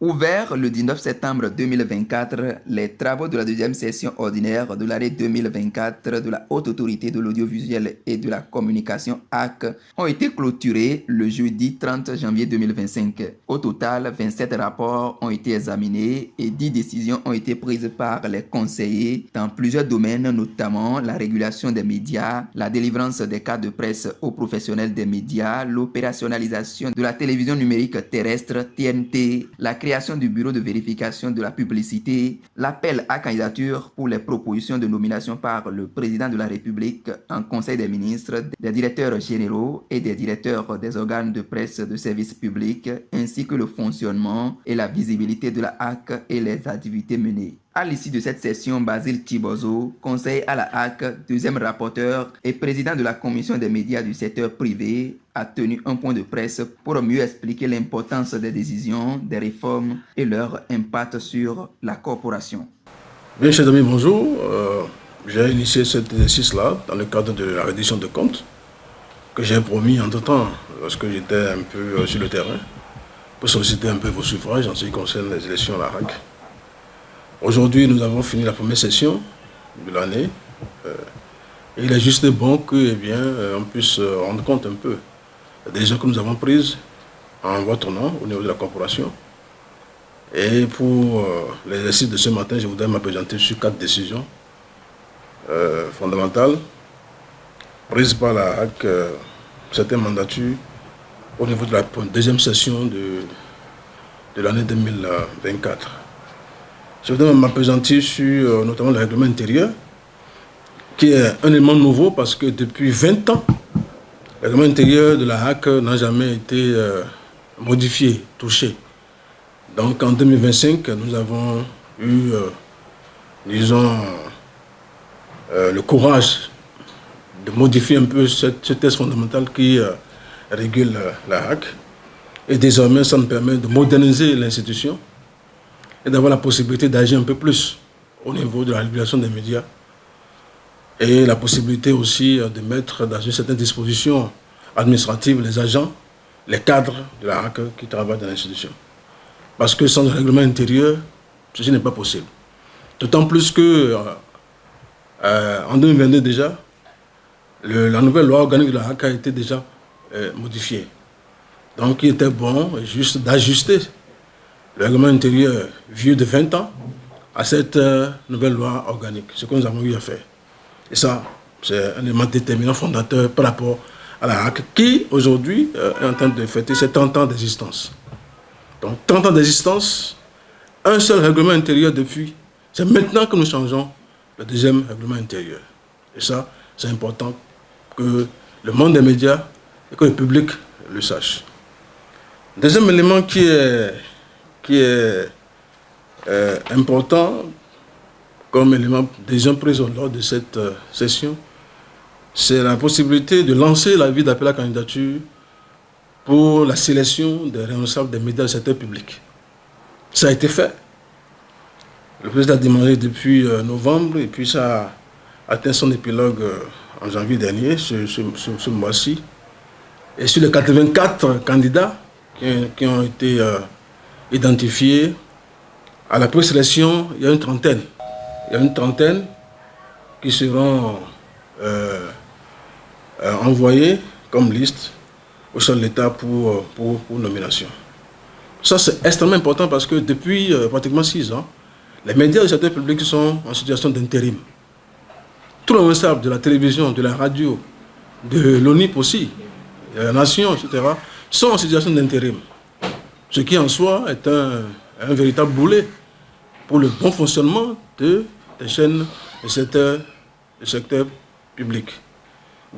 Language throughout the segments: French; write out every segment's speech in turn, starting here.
Ouvert le 19 septembre 2024, les travaux de la deuxième session ordinaire de l'année 2024 de la Haute Autorité de l'Audiovisuel et de la Communication HAC ont été clôturés le jeudi 30 janvier 2025. Au total, 27 rapports ont été examinés et 10 décisions ont été prises par les conseillers dans plusieurs domaines, notamment la régulation des médias, la délivrance des cartes de presse aux professionnels des médias, l'opérationnalisation de la télévision numérique terrestre TNT, la création du bureau de vérification de la publicité, l'appel à candidature pour les propositions de nomination par le président de la République en Conseil des ministres, des directeurs généraux et des directeurs des organes de presse de services publics, ainsi que le fonctionnement et la visibilité de la HAC et les activités menées. À l'issue de cette session, Basile Thibozo, conseiller à la HAC, deuxième rapporteur et président de la commission des médias du secteur privé, a tenu un point de presse pour mieux expliquer l'importance des décisions, des réformes et leur impact sur la corporation. Bien, chers amis, bonjour. J'ai initié cet exercice-là dans le cadre de la reddition de comptes que j'ai promis entre-temps lorsque j'étais un peu sur le terrain pour solliciter un peu vos suffrages en ce qui concerne les élections à la HAC. Aujourd'hui, nous avons fini la première session de l'année et il est juste bon qu'on puisse rendre compte un peu des décisions que nous avons prises en votre nom au niveau de la corporation. Et pour l'exercice de ce matin, je voudrais m'appesantir sur 4 décisions fondamentales prises par la HAC, certaines mandatures au niveau de la deuxième session de l'année 2024. Je voudrais m'appesantir sur notamment le règlement intérieur, qui est un élément nouveau parce que depuis 20 ans, le règlement intérieur de la HAC n'a jamais été modifié, touché. Donc en 2025, nous avons eu, le courage de modifier un peu ce texte fondamental qui régule la HAC. Et désormais, ça nous permet de moderniser l'institution et d'avoir la possibilité d'agir un peu plus au niveau de la régulation des médias et la possibilité aussi de mettre dans une certaine disposition administrative les agents, les cadres de la HAC qui travaillent dans l'institution. Parce que sans le règlement intérieur, ceci n'est pas possible. D'autant plus que en 2022 déjà, la nouvelle loi organique de la HAC a été déjà modifiée. Donc il était bon juste d'ajuster le règlement intérieur vieux de 20 ans à cette nouvelle loi organique, ce que nous avons eu à faire. Et ça, c'est un élément déterminant, fondateur par rapport à la HAC, qui aujourd'hui est en train de fêter ses 30 ans d'existence. Donc 30 ans d'existence, un seul règlement intérieur depuis. C'est maintenant que nous changeons le deuxième règlement intérieur. Et ça, c'est important que le monde des médias et que le public le sache. Deuxième élément qui est important comme élément déjà pris lors de cette session, c'est la possibilité de lancer l'avis d'appel à candidature pour la sélection des responsables des médias du secteur public. Ça a été fait. Le président a demandé depuis novembre et puis ça a atteint son épilogue en janvier dernier, ce mois-ci. Et sur les 84 candidats qui ont été identifiés, à la présélection, il y a une trentaine. Il y a une trentaine qui seront envoyés comme liste au chef de l'État pour nomination. Ça, c'est extrêmement important parce que depuis pratiquement 6 ans, les médias du secteur public sont en situation d'intérim. Tous les responsables de la télévision, de la radio, de l'ONIP aussi, de la nation, etc., sont en situation d'intérim. Ce qui en soi est un véritable boulet pour le bon fonctionnement des chaînes du secteur public.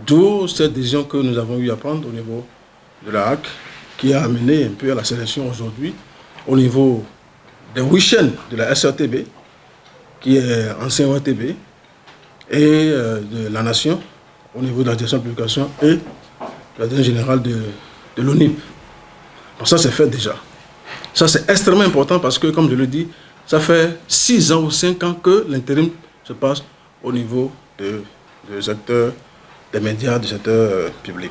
D'où cette décision que nous avons eu à prendre au niveau de la HAC, qui a amené un peu à la sélection aujourd'hui au niveau des 8 chaînes de la SRTB, qui est ancien OTB, et de la nation, au niveau de la direction de publication et de la direction générale de l'ONIP. Donc ça, c'est fait déjà. Ça, c'est extrêmement important parce que, comme je le dis, ça fait 6 ans ou 5 ans que l'intérim se passe au niveau du secteur des médias, du secteur public.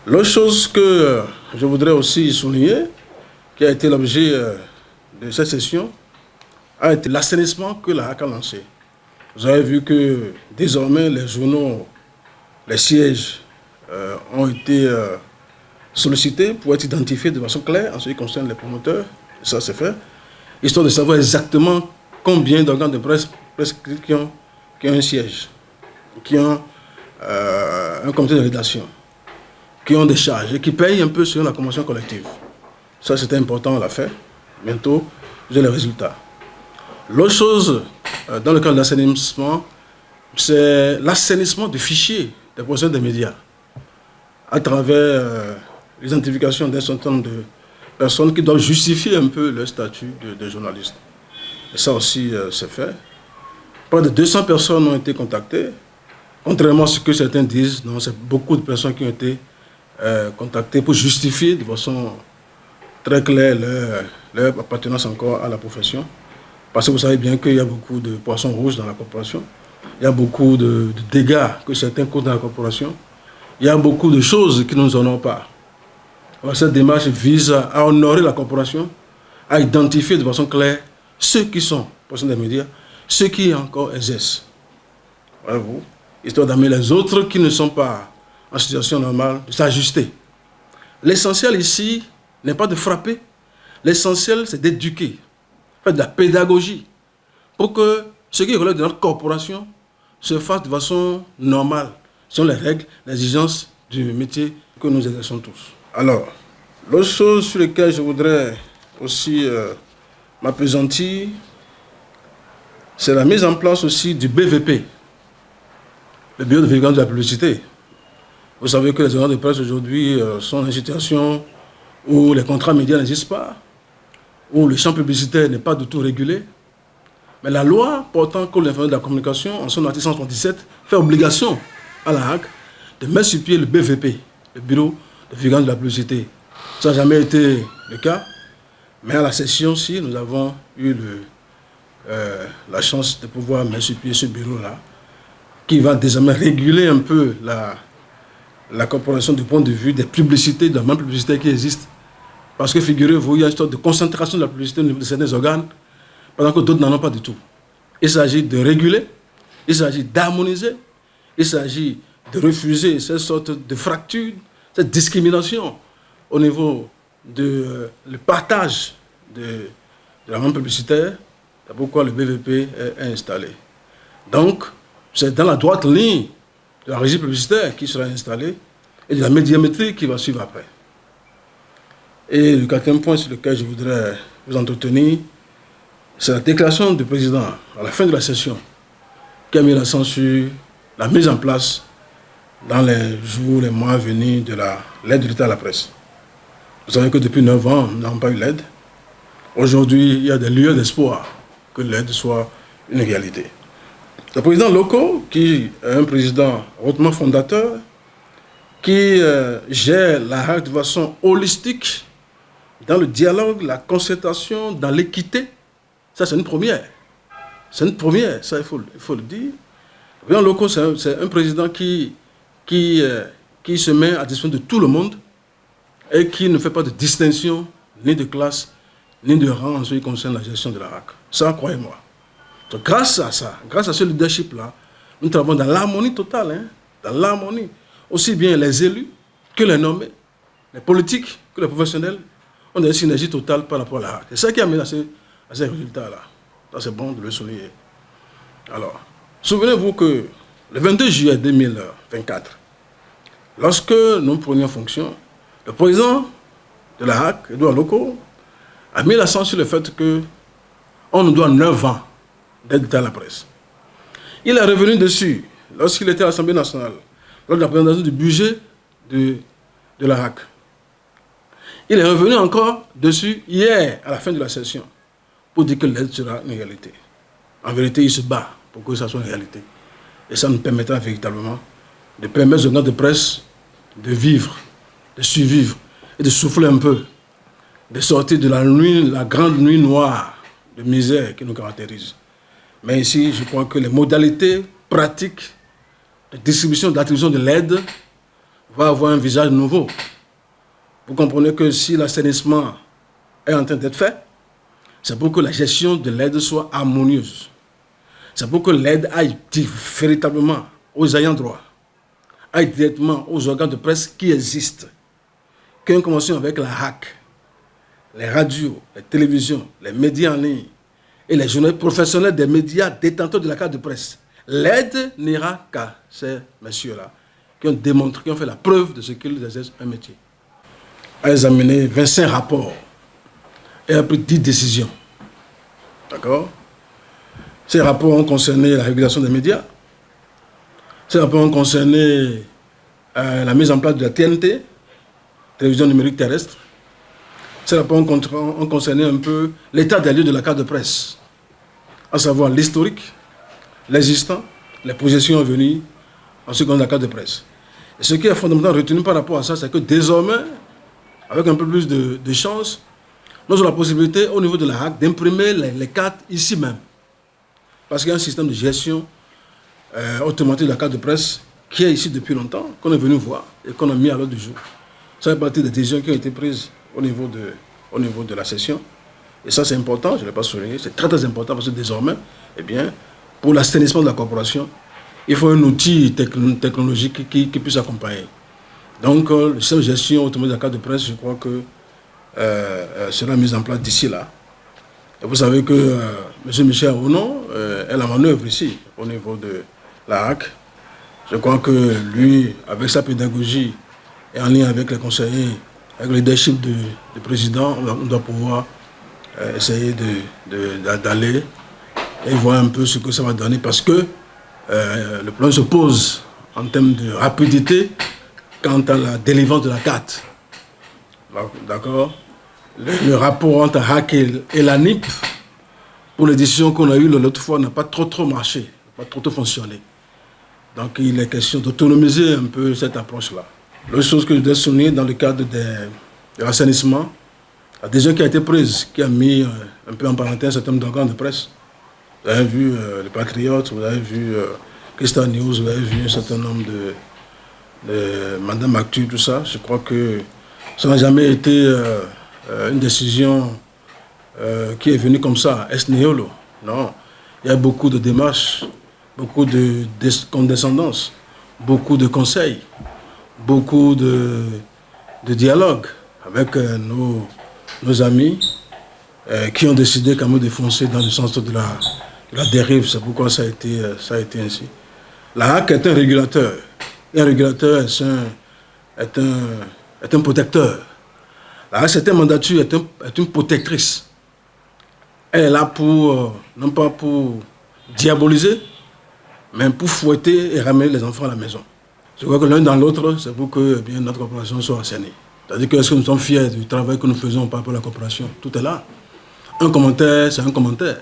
L'autre chose que je voudrais aussi souligner, qui a été l'objet de cette session a été l'assainissement que la HAC a lancé. Vous avez vu que désormais les journaux, les sièges ont été sollicités pour être identifiés de façon claire en ce qui concerne les promoteurs. Et ça c'est fait, histoire de savoir exactement combien d'organes de presse qui ont un siège, qui ont un comité de rédaction, qui ont des charges et qui payent un peu sur la convention collective. Ça c'était important, on l'a fait. Bientôt, vous avez les résultats. L'autre chose, dans le cadre de l'assainissement, c'est l'assainissement du fichier des professionnels des médias à travers l'identification d'un certain nombre de personnes qui doivent justifier un peu leur statut de journaliste. Et ça aussi, c'est fait. Près de 200 personnes ont été contactées. Contrairement à ce que certains disent, non, c'est beaucoup de personnes qui ont été contactées pour justifier de façon très claire leur appartenance encore à la profession. Parce que vous savez bien qu'il y a beaucoup de poissons rouges dans la corporation. Il y a beaucoup de dégâts que certains causent dans la corporation. Il y a beaucoup de choses qui ne nous honorent pas. Alors, cette démarche vise à honorer la corporation, à identifier de façon claire ceux qui sont professionnels des médias, ceux qui encore exercent. Voyez-vous, histoire d'amener les autres qui ne sont pas en situation normale de s'ajuster. L'essentiel ici n'est pas de frapper. L'essentiel, c'est d'éduquer, faire de la pédagogie, pour que ce qui relève de notre corporation se fasse de façon normale, selon les règles, les exigences du métier que nous exerçons tous. Alors, l'autre chose sur laquelle je voudrais aussi m'appesantir, c'est la mise en place aussi du BVP, le Bureau de vigilance de la publicité. Vous savez que les organes de presse aujourd'hui sont dans une situation où les contrats médias n'existent pas, où le champ publicitaire n'est pas du tout régulé. Mais la loi portant contre l'information de la communication, en son article 137, fait obligation à la HAC de mettre sur pied le BVP, le Bureau de vigilance de la publicité. Ça n'a jamais été le cas, mais à la session-ci, nous avons eu la chance de pouvoir mettre sur pied ce bureau-là, qui va désormais réguler un peu la corporation du point de vue des publicités, de la même publicité qui existe. Parce que figurez-vous, il y a une sorte de concentration de la publicité au niveau de certains organes, pendant que d'autres n'en ont pas du tout. Il s'agit de réguler, il s'agit d'harmoniser, il s'agit de refuser cette sorte de fracture, cette discrimination au niveau du partage de la même publicitaire. C'est pourquoi le BVP est installé. Donc, c'est dans la droite ligne de la régie publicitaire qui sera installée et de la médiamétrie qui va suivre après. Et le quatrième point sur lequel je voudrais vous entretenir, c'est la déclaration du président à la fin de la session qui a mis l'accent sur la mise en place dans les jours, les mois à venir de l'aide de l'État à la presse. Vous savez que depuis 9 ans, nous n'avons pas eu l'aide. Aujourd'hui, il y a des lueurs d'espoir que l'aide soit une réalité. Le président Loko, qui est un président hautement fondateur, qui gère la HAC de façon holistique, dans le dialogue, la concertation, dans l'équité, ça c'est une première. C'est une première, ça il faut le dire. Le président Loko, c'est un président qui se met à disposition de tout le monde et qui ne fait pas de distinction, ni de classe, ni de rang en ce qui concerne la gestion de la HAC. Ça, croyez-moi. Donc, grâce à ça, grâce à ce leadership-là, nous travaillons dans l'harmonie totale, dans l'harmonie. Aussi bien les élus que les nommés, les politiques que les professionnels, on a une synergie totale par rapport à la HAC. C'est ça qui amène à ces résultats-là. Ça, c'est bon de le souligner. Alors, souvenez-vous que le 22 juillet 2024, lorsque nous prenions fonction, le président de la HAC, Edouard Loko, a mis l'accent sur le fait qu'on nous doit 9 ans d'aide à la presse. Il est revenu dessus lorsqu'il était à l'Assemblée nationale, lors de la présentation du budget de la HAC. Il est revenu encore dessus hier, à la fin de la session, pour dire que l'aide sera une réalité. En vérité, il se bat pour que ça soit une réalité. Et ça nous permettra véritablement de permettre aux organes de presse de vivre, de survivre et de souffler un peu, de sortir de la nuit, la grande nuit noire de misère qui nous caractérise. Mais ici, je crois que les modalités pratiques de distribution, d'attribution de l'aide vont avoir un visage nouveau. Vous comprenez que si l'assainissement est en train d'être fait, C'est pour que la gestion de l'aide soit harmonieuse. C'est pour que l'aide aille véritablement aux ayants droit, aille directement aux organes de presse qui existent, qui ont une convention avec la HAC, les radios, les télévisions, les médias en ligne et les journalistes professionnels des médias détenteurs de la carte de presse. L'aide n'ira qu'à ces messieurs-là qui ont démontré, qui ont fait la preuve de ce qu'ils exercent un métier. A examiné 25 rapports et a pris 10 décisions. D'accord? Ces rapports ont concerné la régulation des médias. Ces rapports ont concerné la mise en place de la TNT, télévision numérique terrestre. Ces rapports ont concerné un peu l'état des lieux de la carte de presse, à savoir l'historique, l'existant, les projections à venir en ce qui concerne la carte de presse. Et ce qui est fondamentalement retenu par rapport à ça, c'est que désormais, avec un peu plus de chance, nous avons la possibilité au niveau de la HAC d'imprimer les cartes ici même. Parce qu'il y a un système de gestion automatique de la carte de presse qui est ici depuis longtemps, qu'on est venu voir et qu'on a mis à l'ordre du jour. Ça fait partie des décisions qui ont été prises au niveau de la session. Et ça, c'est important, je ne l'ai pas souligné, c'est très très important parce que désormais, eh bien, pour l'assainissement de la corporation, il faut un outil technologique qui puisse accompagner. Donc, le système de gestion automatique de la carte de presse, je crois que sera mis en place d'ici là. Et vous savez que M. Michel Aonon est la manœuvre ici, au niveau de la HAC. Je crois que lui, avec sa pédagogie et en lien avec les conseillers, avec le leadership du président, on doit pouvoir essayer d'aller et voir un peu ce que ça va donner parce que le plan se pose en termes de rapidité quant à la délivrance de la carte. D'accord? Le rapport entre HAC et la NIP, pour les décisions qu'on a eues l'autre fois, n'a pas trop marché, pas trop fonctionné. Donc il est question d'autonomiser un peu cette approche-là. L'autre chose que je dois souligner dans le cadre de l'assainissement, la décision qui a été prise, qui a mis un peu en parenthèse un certain nombre d'organes de presse. Vous avez vu les Patriotes, vous avez vu Crystal News, vous avez vu un certain nombre de Madame Actu, tout ça. Je crois que ça n'a jamais été une décision qui est venue comme ça, est nihilo. Non, il y a beaucoup de démarches, beaucoup de condescendance, beaucoup de conseils, beaucoup de dialogue avec nos amis qui ont décidé quand même de foncer dans le sens de la dérive. C'est pourquoi ça a été ainsi. La HAC est un régulateur. Et un régulateur est un protecteur. La HAC, c'est un mandature, est une protectrice. Elle est là pour, non pas pour diaboliser, mais pour fouetter et ramener les enfants à la maison. Je crois que l'un dans l'autre, c'est pour que bien, notre corporation soit assainie. C'est-à-dire que est-ce que nous sommes fiers du travail que nous faisons par rapport à la corporation? Tout est là. Un commentaire, c'est un commentaire.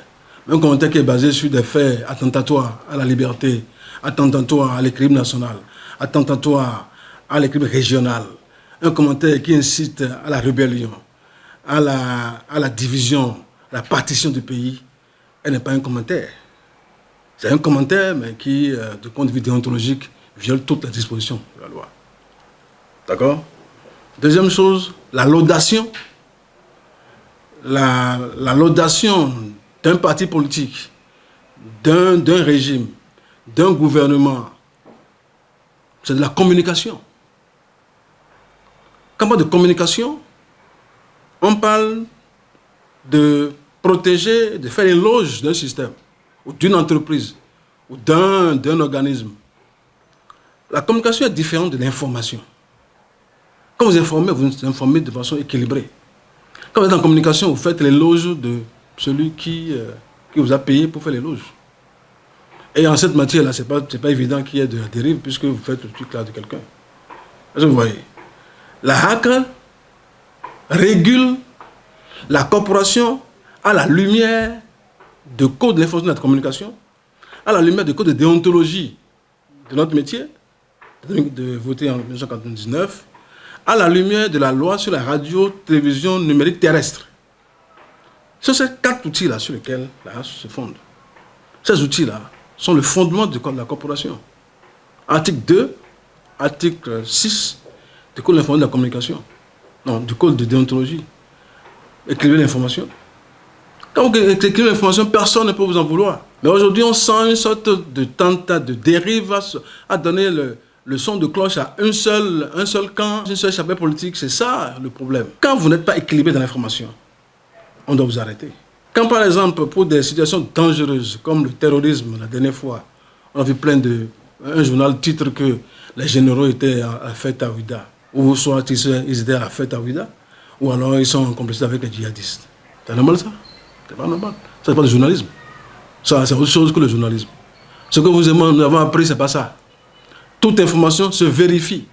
Un commentaire qui est basé sur des faits attentatoires à la liberté, attentatoires à l'équilibre national, attentatoires à l'équilibre régional. Un commentaire qui incite à la rébellion, à la division, la partition du pays. Elle n'est pas un commentaire. C'est un commentaire, mais qui, du point de vue déontologique, viole toutes les dispositions de la loi. D'accord? Deuxième chose, la laudation. La laudation d'un parti politique, d'un régime, d'un gouvernement, c'est de la communication. Quand on parle de communication, on parle de protéger, de faire l'éloge d'un système, ou d'une entreprise, ou d'un organisme. La communication est différente de l'information. Quand vous informez de façon équilibrée. Quand vous êtes en communication, vous faites l'éloge de celui qui vous a payé pour faire l'éloge. Et en cette matière-là, ce n'est pas évident qu'il y ait de la dérive puisque vous faites le truc là de quelqu'un. Vous voyez, la HAC régule la corporation à la lumière de code de l'information et de la communication, à la lumière de code de déontologie de notre métier, voté en 1999, à la lumière de la loi sur la radio-télévision numérique terrestre. Ce sont ces 4 outils-là sur lesquels la HAC se fonde. Ces outils-là sont le fondement du code de la corporation. Article 2, article 6 du code de l'information et de la communication. Non, du code de déontologie. Écrivez l'information. Quand vous écrivez l'information, personne ne peut vous en vouloir. Mais aujourd'hui, on sent une sorte de tentat, de dérive à donner le son de cloche à un seul camp, une seule chapelle politique. C'est ça le problème. Quand vous n'êtes pas équilibré dans l'information, on doit vous arrêter. Quand par exemple, pour des situations dangereuses, comme le terrorisme, la dernière fois, on a vu un journal titre que les généraux étaient à la fête à Ouida, ou soit ils étaient à la fête à Ouida, ou alors ils sont en complicité avec les djihadistes. C'est normal ça? C'est pas normal. Ça, c'est pas le journalisme. Ça, c'est autre chose que le journalisme. Ce que nous avons appris, c'est pas ça. Toute information se vérifie.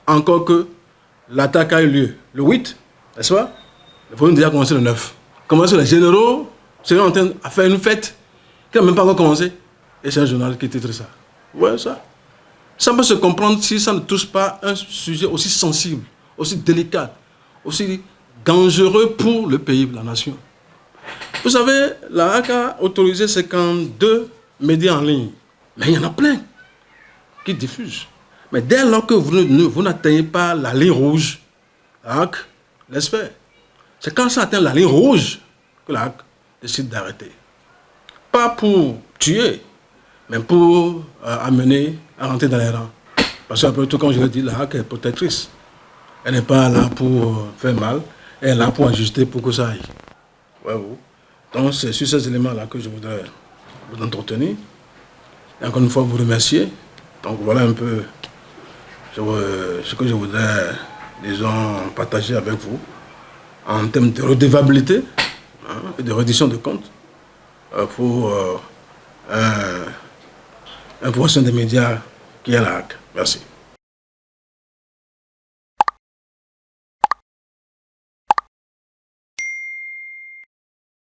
Encore que l'attaque a eu lieu le 8, n'est-ce pas? Il faut nous déjà commencer le 9. Comment est-ce que les généraux seraient en train de faire une fête qui n'a même pas encore commencé? Et c'est un journal qui titre ça. Vous voyez ça? Ça peut se comprendre si ça ne touche pas un sujet aussi sensible, aussi délicat, aussi dangereux pour le pays, la nation. Vous savez, la HAC a autorisé 52 médias en ligne. Mais il y en a plein qui diffusent. Mais dès lors que vous n'atteignez pas la ligne rouge, la HAC laisse faire. C'est quand ça atteint la ligne rouge que la HAC décide d'arrêter. Pas pour tuer, mais pour amener à rentrer dans les rangs. Parce qu'après tout, comme je l'ai dit, la HAC est protectrice. Elle n'est pas là pour faire mal, elle est là pour ajuster pour que ça aille. Ouais, ouais. Donc c'est sur ces éléments-là que je voudrais vous entretenir. Et encore une fois, vous remercier. Donc voilà un peu ce que je voudrais, disons, partager avec vous en termes de redevabilité et de reddition de comptes pour un professionnel des médias qui est à la HAC. Merci.